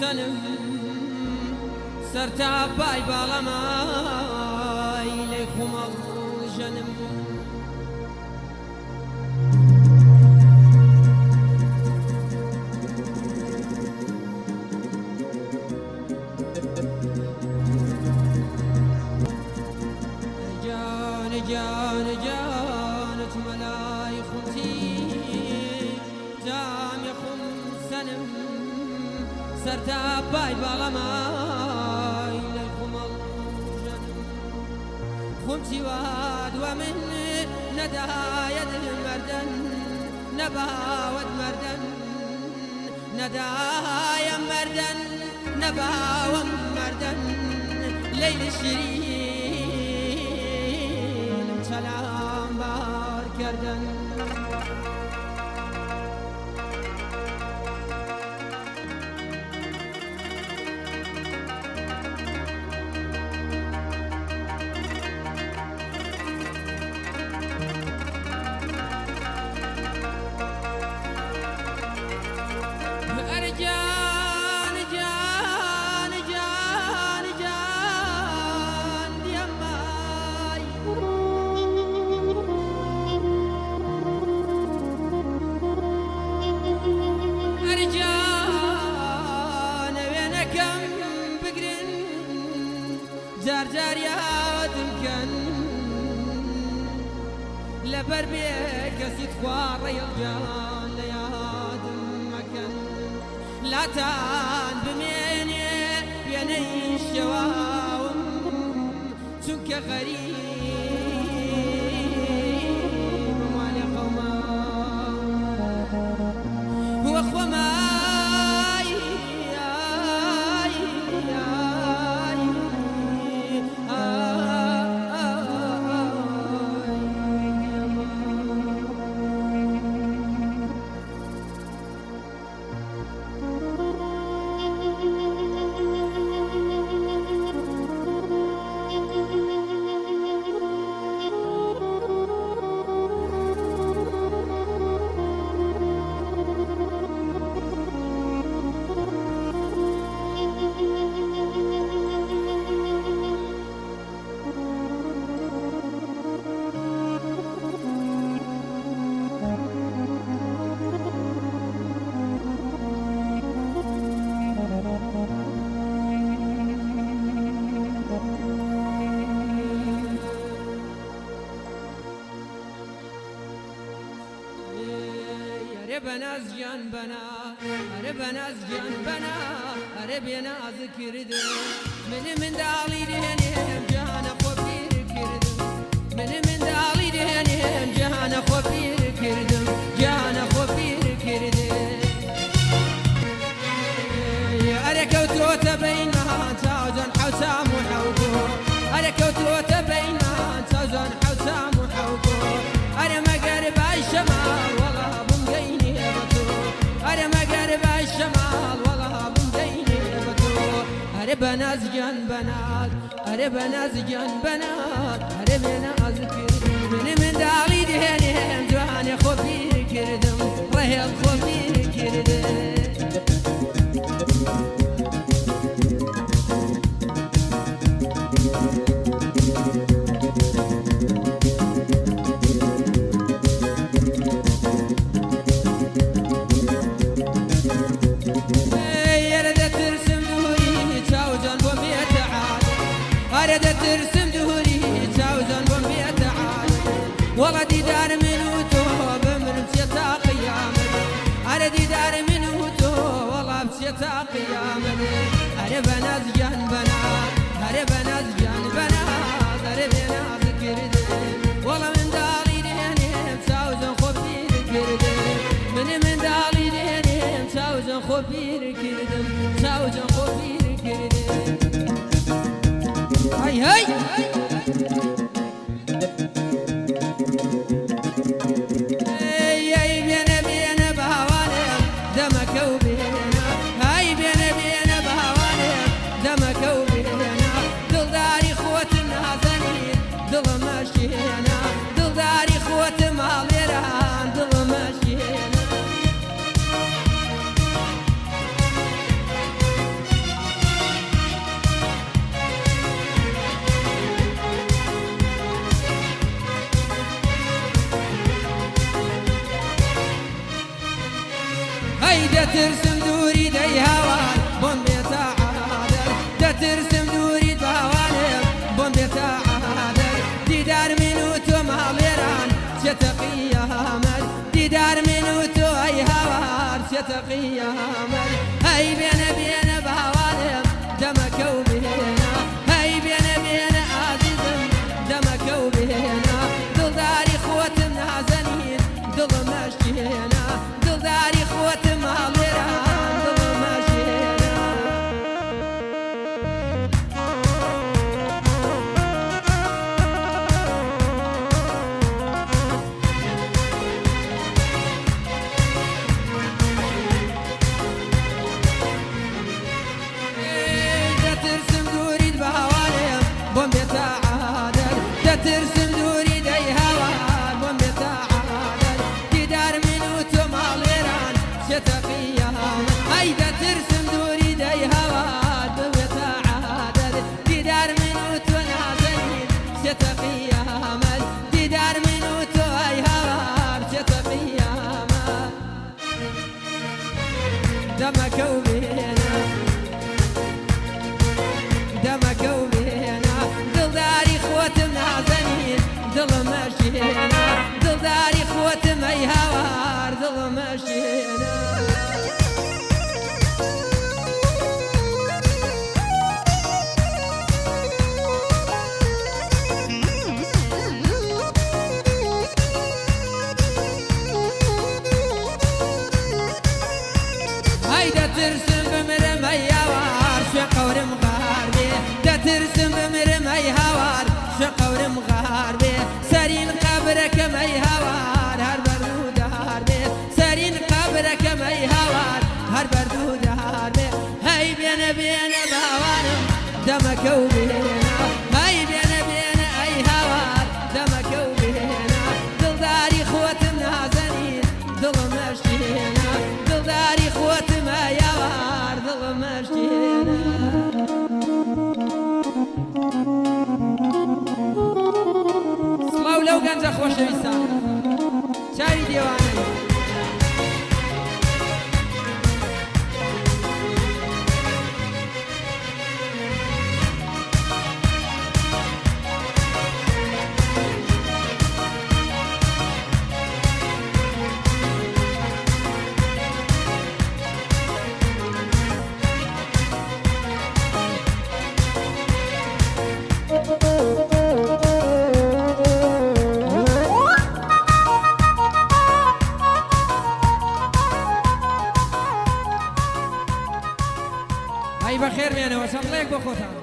سنم سرتا باي باڵەمای لێ خومەڵ ژەنم جان جانت ملاي خمتي جام يخم سنم سرتا باي باڵەمای لێ خومەڵ ژەنم خمتي واد ومن ندايد مردن نباود مردن ندايا مردن نباوم مردن ليل الشيرين سلام بار کردن جار جار يادم كان لبر بيك سيد خوار الجان ليادم مكان لا تان بميني بيني الشواوم شنك غريب مالي قوما هو خوما بناز جان بنا أري بناز جان بنا أري بناز كرد من دالي دهنهم جهان خبير كرد من دالي دهنهم جهان خبير كرد جهان خبير كرد أري كوتوت بينها تاوزن حسام وحوكو أري كوتوت بينها تاوزن حسام وحوكو أري مقرب الشمال والله بمديني أري مقرب الشمال والله بمديني أري بناز جان بنات أري بناز جان بنات أري بناز كرد من دالي دهنهم جواني خبير كردم رهيب خبير كردم ترسم دهوري تاوزن ومية عالم والله ديدار منو توب من بسيطة قيامة أنا ديدار منو توب والله بسيطة قيامة أنا بنات جان بنات أنا بنات جان بنات أنا بنات كرد والله من دالي دهنهم تاوزن خبير كرد من دالي دهنهم تاوزن خبير كرد تاوزن خبير كرد هاي هاي هاي بينا بينا بهوانا دمك وبينا هاي بينا بينا بهوانا دمك وبينا دل داري خوة النازنين دل ماشينا دل داري خوة ماليران دل ماشينا قيامة هاي بينا بينا بهوانم دمك وبينا هاي بينا بينا عزيزم دمك وبينا دلداري خوة نازنين دل مشينا دلداري خوة ماليران دل مشينا ترسم دوري دي هوان بوم بتعادل تدار منوتو ماليران شتقيا هيدا ترسم دوري دي هوان بوم بتعادل تدار منوتو نازنين شتقيا مل تدار منوتو اي هوان شتقيا مل دمك وبينا دمك وبينا دلداري خوتم نازنين دل مشينا دلداري خوتم اي هوار دل مشينا هيدا ترسم بمرم اي هوار شقور مغاربي دا ترسم بمرم اي هوار شقور مغاربي سرين قبرك مي هوار هر بردود هاربي سرين قبرك مي هوار هر بردود هاربي هاي بينا بينا بهوانم دمك وبينا هاي بينا بينا اي هوار دمك وبينا دلداري خوتم نازنين دل مشينا دلداري خوتم اي هوار دل مشينا لو گەنجە خۆشەویستان چاوی دیوانەی هاي بخير مێنەوە چەندڵێک بۆ خۆتان